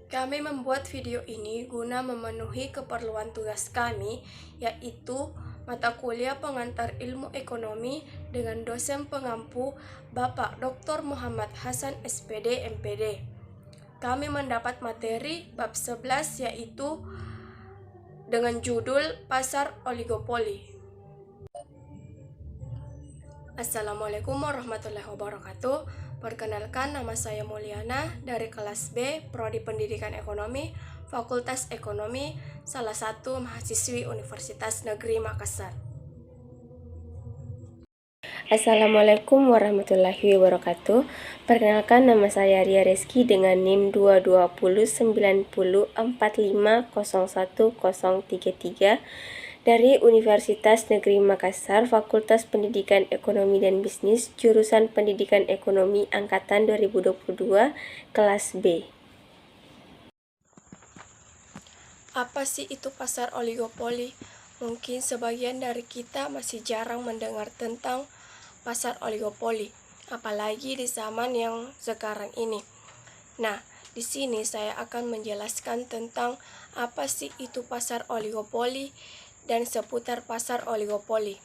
Kami membuat video ini guna memenuhi keperluan tugas kami, yaitu mata kuliah pengantar ilmu ekonomi dengan dosen pengampu Bapak Dr. Muhammad Hasan SPD MPD. Kami mendapat materi bab 11 yaitu dengan judul Pasar Oligopoli. Assalamualaikum warahmatullahi wabarakatuh. Perkenalkan, nama saya Mulyana dari kelas B, Prodi Pendidikan Ekonomi, Fakultas Ekonomi, salah satu mahasiswi Universitas Negeri Makassar. Assalamualaikum warahmatullahi wabarakatuh. Perkenalkan, nama saya Ria Reski dengan NIM 2209045010033 dari Universitas Negeri Makassar, Fakultas Pendidikan Ekonomi dan Bisnis, jurusan Pendidikan Ekonomi Angkatan 2022, kelas B. Apa sih itu pasar oligopoli? Mungkin sebagian dari kita masih jarang mendengar tentang pasar oligopoli, apalagi di zaman yang sekarang ini. Nah, di sini saya akan menjelaskan tentang apa sih itu pasar oligopoli dan seputar pasar oligopoli.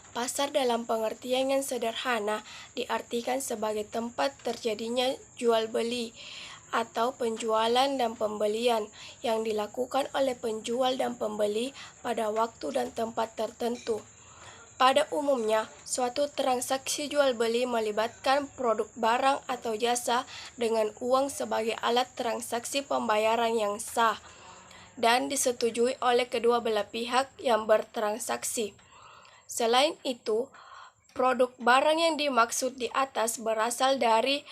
Pasar dalam pengertian yang sederhana diartikan sebagai tempat terjadinya jual beli atau penjualan dan pembelian yang dilakukan oleh penjual dan pembeli pada waktu dan tempat tertentu. Pada umumnya, suatu transaksi jual beli melibatkan produk barang atau jasa dengan uang sebagai alat transaksi pembayaran yang sah dan disetujui oleh kedua belah pihak yang bertransaksi. Selain itu, produk barang yang dimaksud di atas berasal dari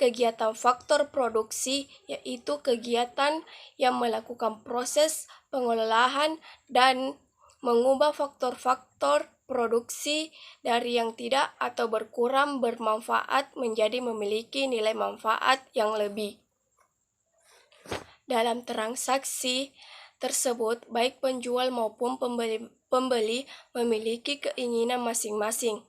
kegiatan faktor produksi, yaitu kegiatan yang melakukan proses pengolahan dan mengubah faktor-faktor produksi dari yang tidak atau berkurang bermanfaat menjadi memiliki nilai manfaat yang lebih. Dalam transaksi tersebut, baik penjual maupun pembeli memiliki keinginan masing-masing.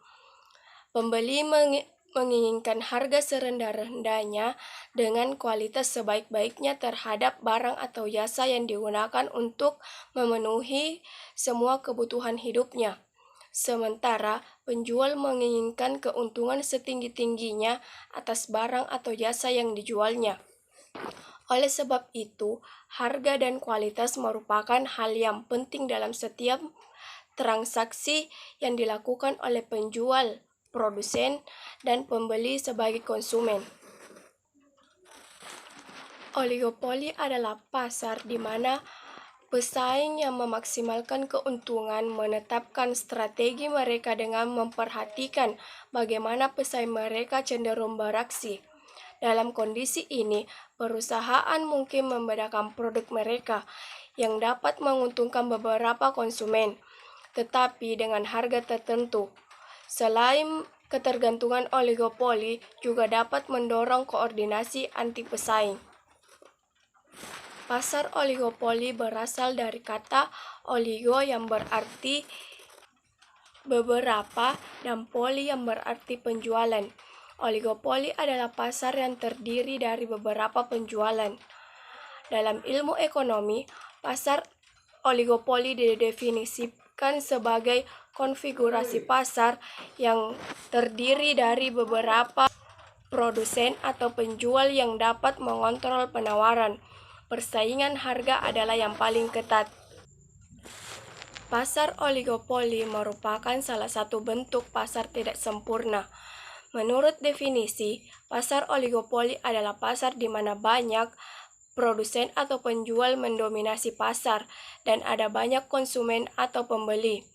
Pembeli menginginkan harga serendah-rendahnya dengan kualitas sebaik-baiknya terhadap barang atau jasa yang digunakan untuk memenuhi semua kebutuhan hidupnya. Sementara penjual menginginkan keuntungan setinggi-tingginya atas barang atau jasa yang dijualnya. Oleh sebab itu, harga dan kualitas merupakan hal yang penting dalam setiap transaksi yang dilakukan oleh penjual, produsen, dan pembeli sebagai konsumen. Oligopoli adalah pasar di mana pesaing yang memaksimalkan keuntungan menetapkan strategi mereka dengan memperhatikan bagaimana pesaing mereka cenderung beraksi. Dalam kondisi ini, perusahaan mungkin membedakan produk mereka yang dapat menguntungkan beberapa konsumen, tetapi dengan harga tertentu. Selain ketergantungan oligopoli juga dapat mendorong koordinasi anti pesaing. Pasar oligopoli berasal dari kata oligo yang berarti beberapa dan poli yang berarti penjualan. Oligopoli adalah pasar yang terdiri dari beberapa penjualan. Dalam ilmu ekonomi, pasar oligopoli didefinisikan sebagai konfigurasi pasar yang terdiri dari beberapa produsen atau penjual yang dapat mengontrol penawaran. Persaingan harga adalah yang paling ketat. Pasar oligopoli merupakan salah satu bentuk pasar tidak sempurna. Menurut definisi, pasar oligopoli adalah pasar di mana banyak produsen atau penjual mendominasi pasar dan ada banyak konsumen atau pembeli.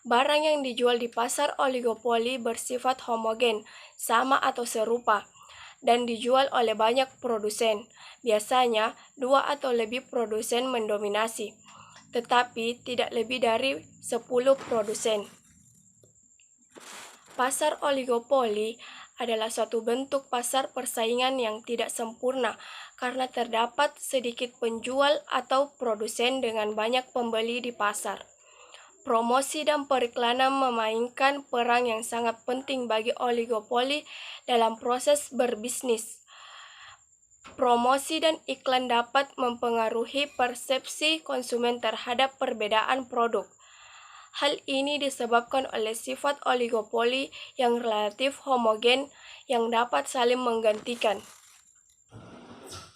Barang yang dijual di pasar oligopoli bersifat homogen, sama atau serupa, dan dijual oleh banyak produsen. Biasanya, 2 atau lebih produsen mendominasi, tetapi tidak lebih dari 10 produsen. Pasar oligopoli adalah suatu bentuk pasar persaingan yang tidak sempurna karena terdapat sedikit penjual atau produsen dengan banyak pembeli di pasar. Promosi dan periklanan memainkan peran yang sangat penting bagi oligopoli dalam proses berbisnis. Promosi dan iklan dapat mempengaruhi persepsi konsumen terhadap perbedaan produk. Hal ini disebabkan oleh sifat oligopoli yang relatif homogen yang dapat saling menggantikan.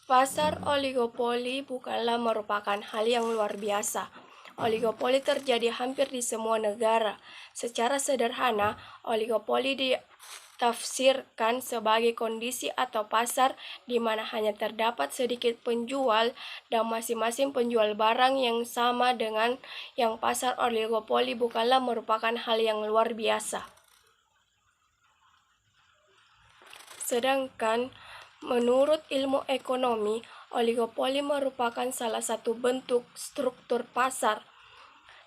Pasar oligopoli bukanlah merupakan hal yang luar biasa. Oligopoli terjadi hampir di semua negara. Secara sederhana, oligopoli ditafsirkan sebagai kondisi atau pasar di mana hanya terdapat sedikit penjual dan masing-masing penjual barang yang sama dengan yang pasar oligopoli bukanlah merupakan hal yang luar biasa. Sedangkan menurut ilmu ekonomi, oligopoli merupakan salah satu bentuk struktur pasar,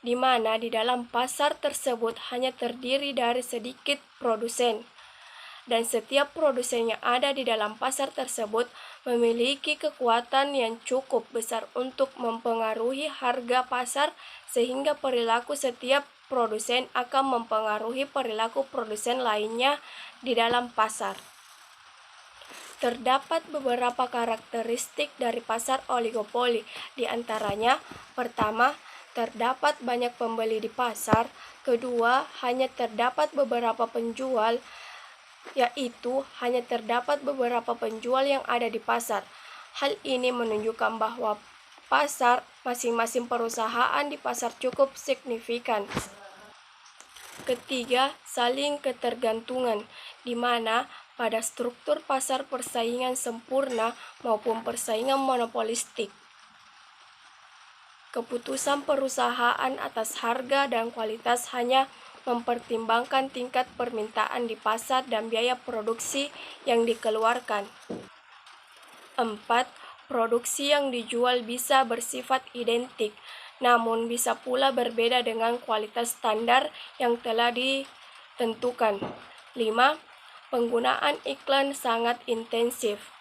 di mana di dalam pasar tersebut hanya terdiri dari sedikit produsen, dan setiap produsen yang ada di dalam pasar tersebut memiliki kekuatan yang cukup besar untuk mempengaruhi harga pasar, sehingga perilaku setiap produsen akan mempengaruhi perilaku produsen lainnya di dalam pasar. Terdapat beberapa karakteristik dari pasar oligopoli, di antaranya, pertama, terdapat banyak pembeli di pasar. Kedua, hanya terdapat beberapa penjual, yaitu hanya terdapat beberapa penjual yang ada di pasar. Hal ini menunjukkan bahwa pasar masing-masing perusahaan di pasar cukup signifikan. Ketiga, saling ketergantungan, di mana pada struktur pasar persaingan sempurna maupun persaingan monopolistik, keputusan perusahaan atas harga dan kualitas hanya mempertimbangkan tingkat permintaan di pasar dan biaya produksi yang dikeluarkan. 4. Produksi yang dijual bisa bersifat identik, namun bisa pula berbeda dengan kualitas standar yang telah ditentukan. 5. Penggunaan iklan sangat intensif.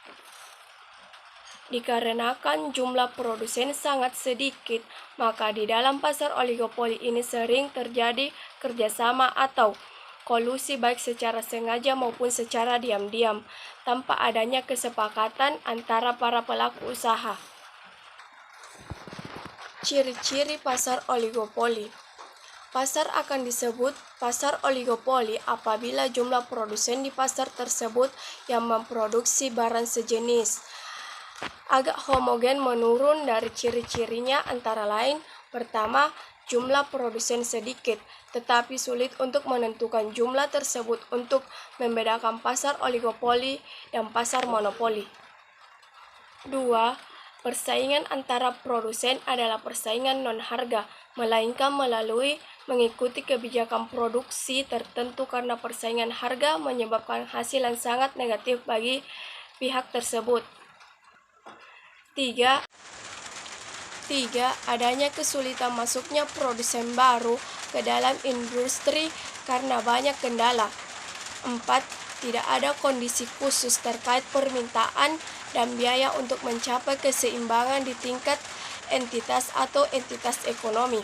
Dikarenakan jumlah produsen sangat sedikit, maka di dalam pasar oligopoli ini sering terjadi kerjasama atau kolusi baik secara sengaja maupun secara diam-diam, tanpa adanya kesepakatan antara para pelaku usaha. Ciri-ciri pasar oligopoli. Pasar akan disebut pasar oligopoli apabila jumlah produsen di pasar tersebut yang memproduksi barang sejenis agak homogen menurun. Dari ciri-cirinya antara lain, pertama, jumlah produsen sedikit, tetapi sulit untuk menentukan jumlah tersebut untuk membedakan pasar oligopoli dan pasar monopoli. 2. Persaingan antara produsen adalah persaingan non-harga, melainkan melalui mengikuti kebijakan produksi tertentu, karena persaingan harga menyebabkan hasil yang sangat negatif bagi pihak tersebut. 3. Adanya kesulitan masuknya produsen baru ke dalam industri karena banyak kendala. 4. Tidak ada kondisi khusus terkait permintaan dan biaya untuk mencapai keseimbangan di tingkat entitas atau entitas ekonomi.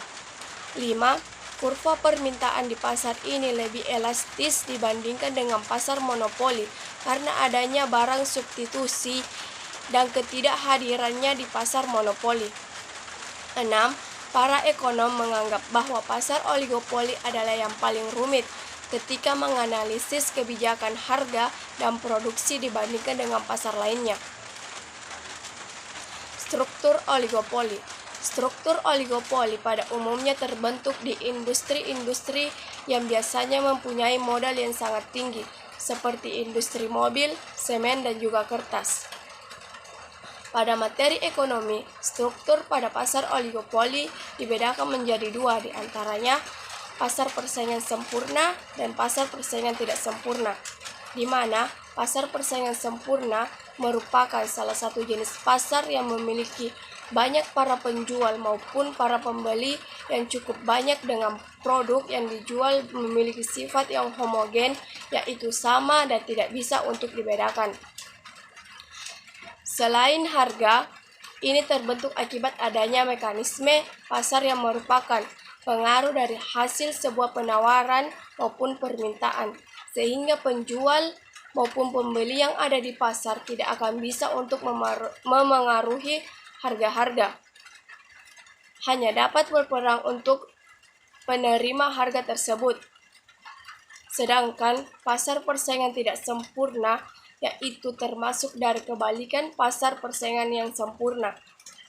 5. Kurva permintaan di pasar ini lebih elastis dibandingkan dengan pasar monopoli karena adanya barang substitusi dan ketidakhadirannya di pasar monopoli. 6. Para ekonom menganggap bahwa pasar oligopoli adalah yang paling rumit ketika menganalisis kebijakan harga dan produksi dibandingkan dengan pasar lainnya. Struktur oligopoli. Struktur oligopoli pada umumnya terbentuk di industri-industri yang biasanya mempunyai modal yang sangat tinggi, seperti industri mobil, semen, dan juga kertas. Pada materi ekonomi, struktur pada pasar oligopoli dibedakan menjadi dua, di antaranya pasar persaingan sempurna dan pasar persaingan tidak sempurna, di mana pasar persaingan sempurna merupakan salah satu jenis pasar yang memiliki banyak para penjual maupun para pembeli yang cukup banyak dengan produk yang dijual memiliki sifat yang homogen, yaitu sama dan tidak bisa untuk dibedakan. Selain harga, ini terbentuk akibat adanya mekanisme pasar yang merupakan pengaruh dari hasil sebuah penawaran maupun permintaan, sehingga penjual maupun pembeli yang ada di pasar tidak akan bisa untuk memengaruhi harga-harga. Hanya dapat berperang untuk penerima harga tersebut. Sedangkan pasar persaingan tidak sempurna, yaitu termasuk dari kebalikan pasar persaingan yang sempurna,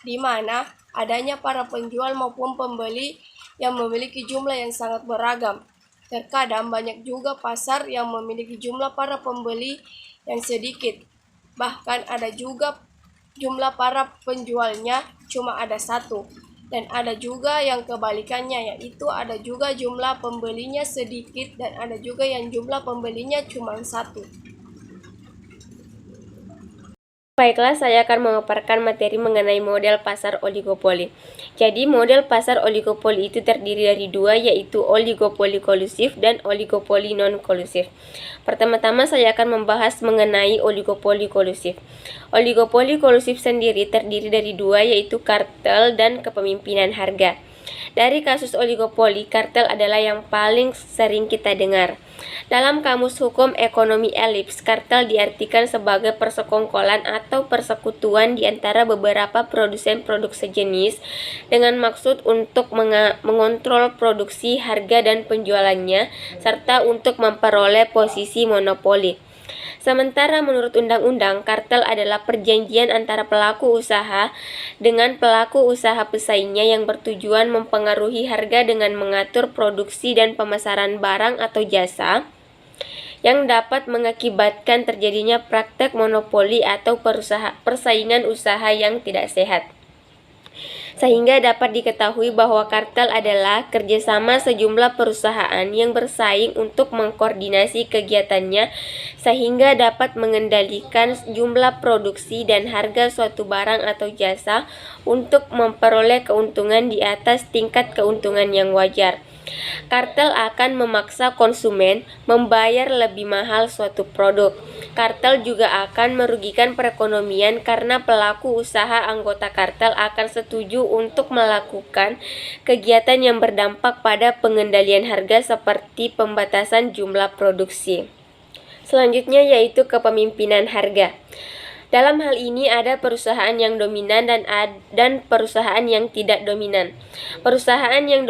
di mana adanya para penjual maupun pembeli yang memiliki jumlah yang sangat beragam. Terkadang banyak juga pasar yang memiliki jumlah para pembeli yang sedikit. Bahkan ada juga jumlah para penjualnya cuma ada satu. Dan ada juga yang kebalikannya, yaitu ada juga jumlah pembelinya sedikit dan ada juga yang jumlah pembelinya cuma satu. Baiklah, saya akan memaparkan materi mengenai model pasar oligopoli. Jadi, model pasar oligopoli itu terdiri dari dua, yaitu oligopoli kolusif dan oligopoli non-kolusif. Pertama-tama saya akan membahas mengenai oligopoli kolusif. Oligopoli kolusif sendiri terdiri dari dua, yaitu kartel dan kepemimpinan harga. Dari kasus oligopoli, kartel adalah yang paling sering kita dengar. Dalam Kamus Hukum Ekonomi Elips, kartel diartikan sebagai persekongkolan atau persekutuan di antara beberapa produsen produk sejenis dengan maksud untuk mengontrol produksi, harga, dan penjualannya, serta untuk memperoleh posisi monopoli. Sementara menurut undang-undang, kartel adalah perjanjian antara pelaku usaha dengan pelaku usaha pesaingnya yang bertujuan mempengaruhi harga dengan mengatur produksi dan pemasaran barang atau jasa yang dapat mengakibatkan terjadinya praktek monopoli atau persaingan usaha yang tidak sehat. Sehingga dapat diketahui bahwa kartel adalah kerjasama sejumlah perusahaan yang bersaing untuk mengkoordinasi kegiatannya sehingga dapat mengendalikan jumlah produksi dan harga suatu barang atau jasa untuk memperoleh keuntungan di atas tingkat keuntungan yang wajar. Kartel akan memaksa konsumen membayar lebih mahal suatu produk. Kartel juga akan merugikan perekonomian karena pelaku usaha anggota kartel akan setuju untuk melakukan kegiatan yang berdampak pada pengendalian harga seperti pembatasan jumlah produksi. Selanjutnya yaitu kepemimpinan harga. Dalam hal ini ada perusahaan yang dominan dan perusahaan yang tidak dominan. Perusahaan yang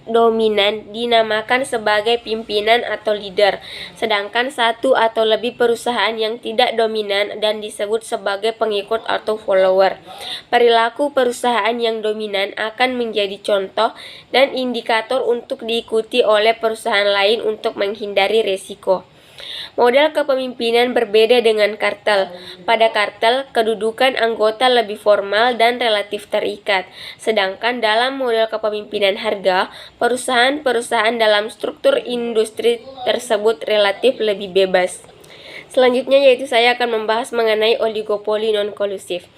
dominan dinamakan sebagai pimpinan atau leader, sedangkan satu atau lebih perusahaan yang tidak dominan dan disebut sebagai pengikut atau follower. Perilaku perusahaan yang dominan akan menjadi contoh dan indikator untuk diikuti oleh perusahaan lain untuk menghindari resiko. Model kepemimpinan berbeda dengan kartel. Pada kartel, kedudukan anggota lebih formal dan relatif terikat. Sedangkan dalam model kepemimpinan harga, perusahaan-perusahaan dalam struktur industri tersebut relatif lebih bebas. Selanjutnya yaitu saya akan membahas mengenai oligopoli non-kolusif.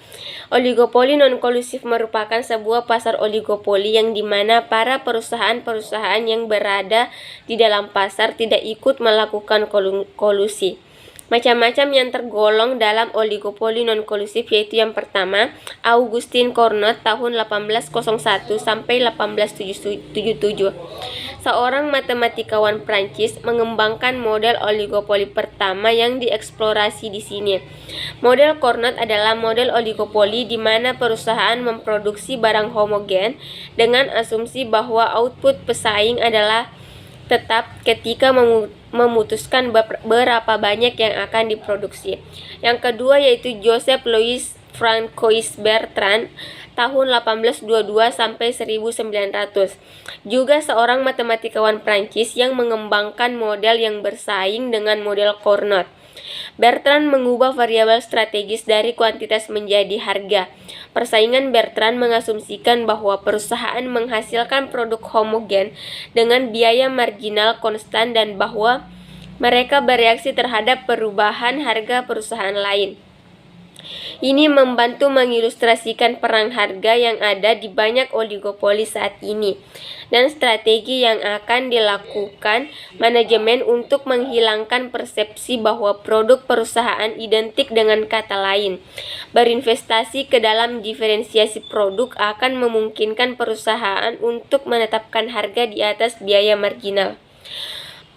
Oligopoli non-kolusif merupakan sebuah pasar oligopoli yang dimana para perusahaan-perusahaan yang berada di dalam pasar tidak ikut melakukan kolusi. Macam-macam yang tergolong dalam oligopoli non-kolusif yaitu yang pertama, Augustin Cournot tahun 1801 sampai 1877. Seorang matematikawan Prancis mengembangkan model oligopoli pertama yang dieksplorasi di sini. Model Cournot adalah model oligopoli di mana perusahaan memproduksi barang homogen dengan asumsi bahwa output pesaing adalah tetap ketika memutuskan berapa banyak yang akan diproduksi. Yang kedua yaitu Joseph Louis Francois Bertrand tahun 1822 sampai 1900. Juga seorang matematikawan Prancis yang mengembangkan model yang bersaing dengan model Cournot. Bertrand mengubah variabel strategis dari kuantitas menjadi harga. Persaingan Bertrand mengasumsikan bahwa perusahaan menghasilkan produk homogen dengan biaya marginal konstan dan bahwa mereka bereaksi terhadap perubahan harga perusahaan lain. Ini membantu mengilustrasikan perang harga yang ada di banyak oligopoli saat ini dan strategi yang akan dilakukan manajemen untuk menghilangkan persepsi bahwa produk perusahaan identik dengan kata lain. Berinvestasi ke dalam diferensiasi produk akan memungkinkan perusahaan untuk menetapkan harga di atas biaya marginal.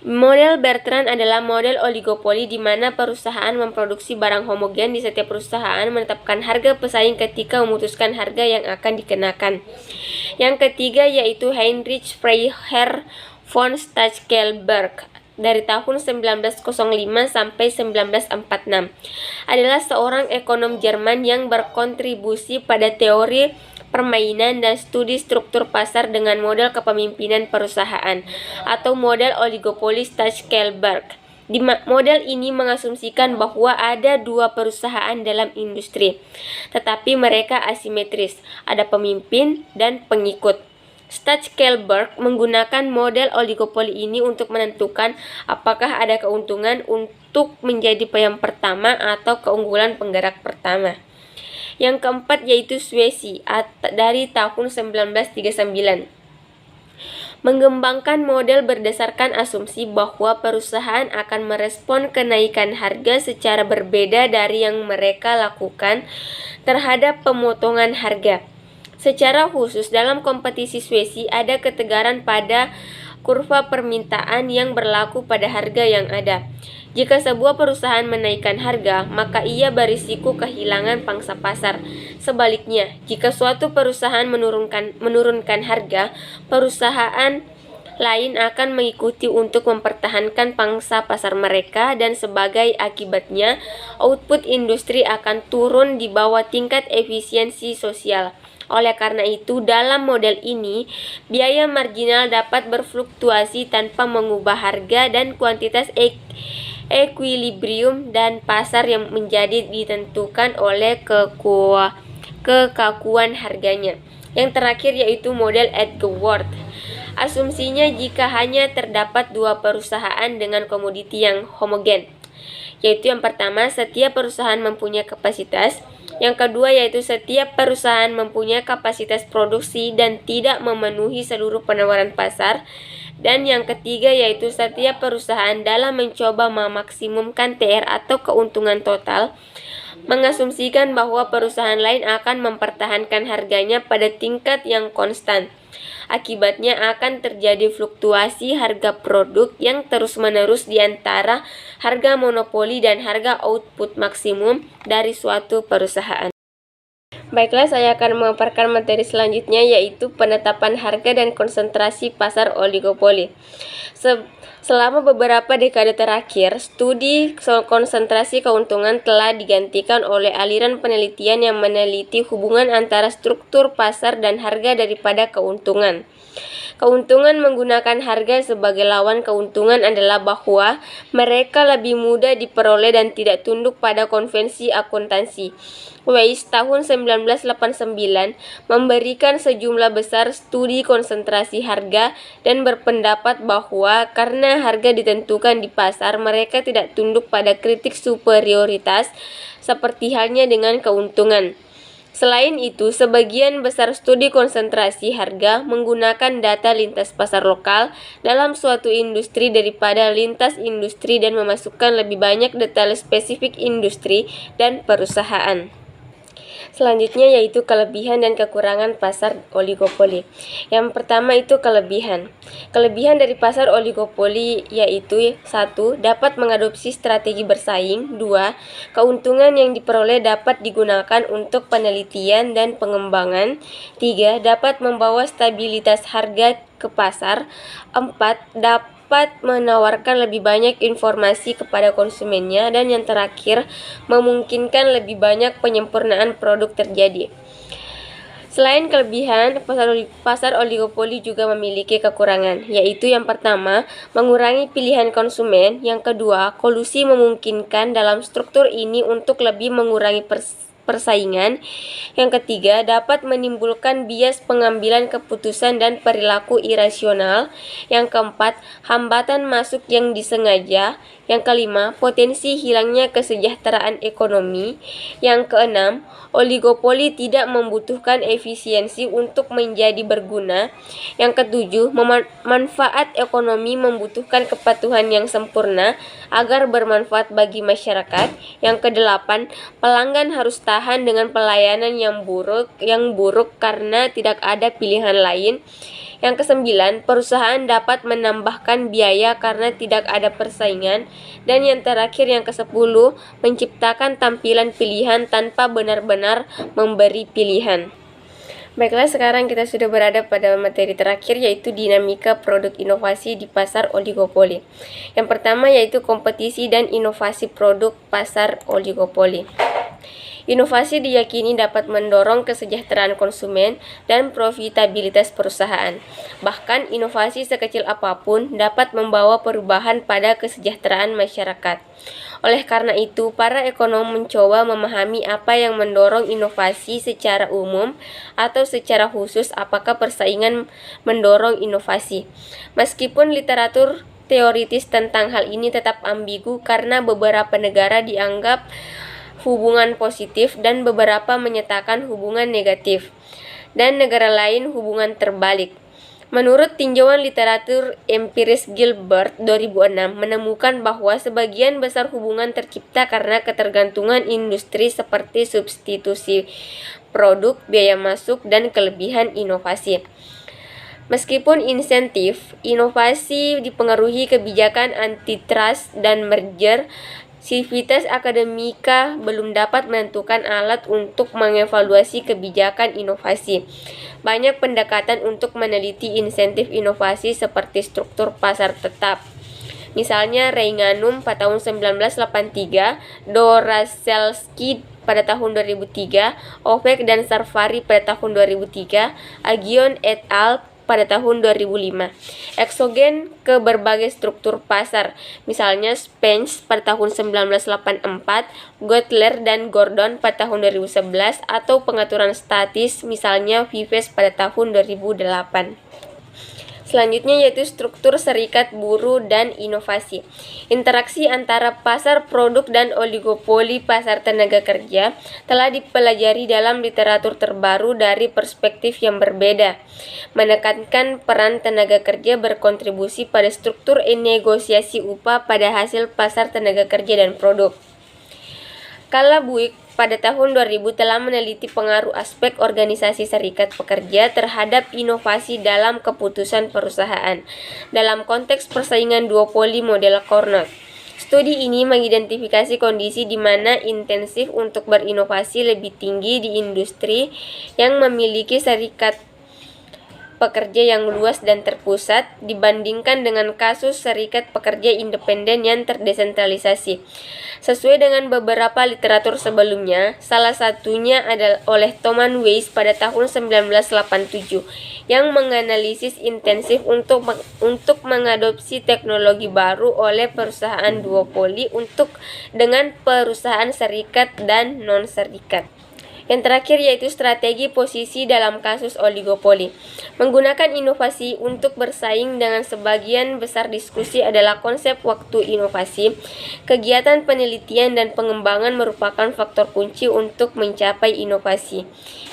Model Bertrand adalah model oligopoli di mana perusahaan memproduksi barang homogen di setiap perusahaan menetapkan harga pesaing ketika memutuskan harga yang akan dikenakan. Yang ketiga yaitu Heinrich Freiherr von Stackelberg dari tahun 1905 sampai 1946 adalah seorang ekonom Jerman yang berkontribusi pada teori permainan dan studi struktur pasar dengan model kepemimpinan perusahaan atau model oligopoli Stackelberg. Model ini mengasumsikan bahwa ada dua perusahaan dalam industri, tetapi mereka asimetris, ada pemimpin dan pengikut. Stackelberg menggunakan model oligopoli ini untuk menentukan apakah ada keuntungan untuk menjadi yang pertama atau keunggulan penggerak pertama. Yang keempat yaitu Swissy dari tahun 1939. Mengembangkan model berdasarkan asumsi bahwa perusahaan akan merespon kenaikan harga secara berbeda dari yang mereka lakukan terhadap pemotongan harga. Secara khusus dalam kompetisi Swissy ada ketegaran pada kurva permintaan yang berlaku pada harga yang ada. Jika sebuah perusahaan menaikkan harga, maka ia berisiko kehilangan pangsa pasar. Sebaliknya, jika suatu perusahaan menurunkan harga, perusahaan lain akan mengikuti untuk mempertahankan pangsa pasar mereka dan sebagai akibatnya, output industri akan turun di bawah tingkat efisiensi sosial. Oleh karena itu, dalam model ini, biaya marginal dapat berfluktuasi tanpa mengubah harga dan kuantitas ekuilibrium dan pasar yang menjadi ditentukan oleh kekakuan harganya. Yang terakhir yaitu model Edgeworth. Asumsinya jika hanya terdapat dua perusahaan dengan komoditi yang homogen, yaitu yang pertama, setiap perusahaan mempunyai kapasitas. Yang kedua yaitu setiap perusahaan mempunyai kapasitas produksi dan tidak memenuhi seluruh penawaran pasar. Dan yang ketiga yaitu setiap perusahaan dalam mencoba memaksimumkan TR atau keuntungan total mengasumsikan bahwa perusahaan lain akan mempertahankan harganya pada tingkat yang konstan. Akibatnya akan terjadi fluktuasi harga produk yang terus-menerus di antara harga monopoli dan harga output maksimum dari suatu perusahaan. Baiklah, saya akan memaparkan materi selanjutnya yaitu penetapan harga dan konsentrasi pasar oligopoli. Selama beberapa dekade terakhir, studi konsentrasi keuntungan telah digantikan oleh aliran penelitian yang meneliti hubungan antara struktur pasar dan harga daripada keuntungan. Keuntungan menggunakan harga sebagai lawan keuntungan adalah bahwa mereka lebih mudah diperoleh dan tidak tunduk pada konvensi akuntansi. Weiss tahun 1989 memberikan sejumlah besar studi konsentrasi harga dan berpendapat bahwa karena harga ditentukan di pasar, mereka tidak tunduk pada kritik superioritas seperti halnya dengan keuntungan. Selain itu, sebagian besar studi konsentrasi harga menggunakan data lintas pasar lokal dalam suatu industri daripada lintas industri dan memasukkan lebih banyak detail spesifik industri dan perusahaan. Selanjutnya yaitu kelebihan dan kekurangan pasar oligopoli. Yang pertama itu kelebihan. Kelebihan dari pasar oligopoli yaitu 1. Dapat mengadopsi strategi bersaing. 2. Keuntungan yang diperoleh dapat digunakan untuk penelitian dan pengembangan. 3. Dapat membawa stabilitas harga ke pasar. 4. Dapat menawarkan lebih banyak informasi kepada konsumennya, dan yang terakhir memungkinkan lebih banyak penyempurnaan produk terjadi. Selain kelebihan, pasar oligopoli juga memiliki kekurangan, yaitu yang pertama, mengurangi pilihan konsumen. Yang kedua, kolusi memungkinkan dalam struktur ini untuk lebih mengurangi persaingan. Yang ketiga, dapat menimbulkan bias pengambilan keputusan dan perilaku irasional. Yang keempat, hambatan masuk yang disengaja. Yang kelima, potensi hilangnya kesejahteraan ekonomi. Yang keenam, oligopoli tidak membutuhkan efisiensi untuk menjadi berguna. Yang ketujuh, manfaat ekonomi membutuhkan kepatuhan yang sempurna agar bermanfaat bagi masyarakat. Yang kedelapan, pelanggan harus tahan dengan pelayanan yang buruk karena tidak ada pilihan lain. Yang kesembilan, perusahaan dapat menambahkan biaya karena tidak ada persaingan. Dan yang terakhir, yang ke-10, menciptakan tampilan pilihan tanpa benar-benar memberi pilihan. Baiklah, sekarang kita sudah berada pada materi terakhir, yaitu dinamika produk inovasi di pasar oligopoli. Yang pertama yaitu kompetisi dan inovasi produk pasar oligopoli. Inovasi diyakini dapat mendorong kesejahteraan konsumen dan profitabilitas perusahaan. Bahkan inovasi sekecil apapun dapat membawa perubahan pada kesejahteraan masyarakat. Oleh karena itu, para ekonom mencoba memahami apa yang mendorong inovasi secara umum atau secara khusus apakah persaingan mendorong inovasi. Meskipun literatur teoritis tentang hal ini tetap ambigu karena beberapa negara dianggap hubungan positif dan beberapa menyatakan hubungan negatif, dan negara lain hubungan terbalik. Menurut tinjauan literatur empiris Gilbert 2006 menemukan bahwa sebagian besar hubungan tercipta karena ketergantungan industri seperti substitusi produk, biaya masuk, dan kelebihan inovasi. Meskipun insentif inovasi dipengaruhi kebijakan antitrust dan merger, Civitas Academica belum dapat menentukan alat untuk mengevaluasi kebijakan inovasi. Banyak pendekatan untuk meneliti insentif inovasi seperti struktur pasar tetap. Misalnya Reinganum pada tahun 1983, Doracelski pada tahun 2003, Ovek dan Sarvari pada tahun 2003, Agion et al. Pada tahun 2005. Eksogen ke berbagai struktur pasar, misalnya Spence pada tahun 1984, Gotler dan Gordon pada tahun 2011, atau pengaturan statis, misalnya Vives pada tahun 2008. Selanjutnya yaitu struktur serikat buruh dan inovasi. Interaksi antara pasar produk dan oligopoli pasar tenaga kerja telah dipelajari dalam literatur terbaru dari perspektif yang berbeda, menekankan peran tenaga kerja berkontribusi pada struktur negosiasi upah pada hasil pasar tenaga kerja dan produk. Carla Buick pada tahun 2000 telah meneliti pengaruh aspek organisasi serikat pekerja terhadap inovasi dalam keputusan perusahaan dalam konteks persaingan duopoli model Carnot. Studi ini mengidentifikasi kondisi di mana intensif untuk berinovasi lebih tinggi di industri yang memiliki serikat pekerja yang luas dan terpusat dibandingkan dengan kasus serikat pekerja independen yang terdesentralisasi. Sesuai dengan beberapa literatur sebelumnya, salah satunya adalah oleh Thomas Weiss pada tahun 1987 yang menganalisis intensif untuk mengadopsi teknologi baru oleh perusahaan duopoli dengan perusahaan serikat dan non-serikat. Yang terakhir yaitu strategi posisi dalam kasus oligopoli. Menggunakan inovasi untuk bersaing dengan sebagian besar diskusi adalah konsep waktu inovasi. Kegiatan penelitian dan pengembangan merupakan faktor kunci untuk mencapai inovasi.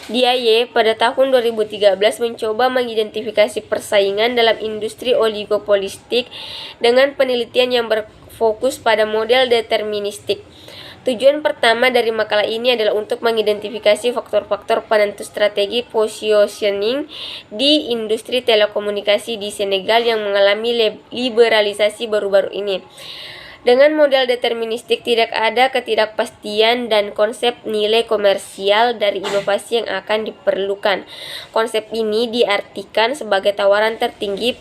DIY pada tahun 2013 mencoba mengidentifikasi persaingan dalam industri oligopolistik dengan penelitian yang berfokus pada model deterministik. Tujuan pertama dari makalah ini adalah untuk mengidentifikasi faktor-faktor penentu strategi positioning di industri telekomunikasi di Senegal yang mengalami liberalisasi baru-baru ini. Dengan model deterministik tidak ada ketidakpastian dan konsep nilai komersial dari inovasi yang akan diperlukan. Konsep ini diartikan sebagai tawaran tertinggi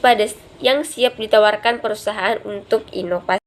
yang siap ditawarkan perusahaan untuk inovasi.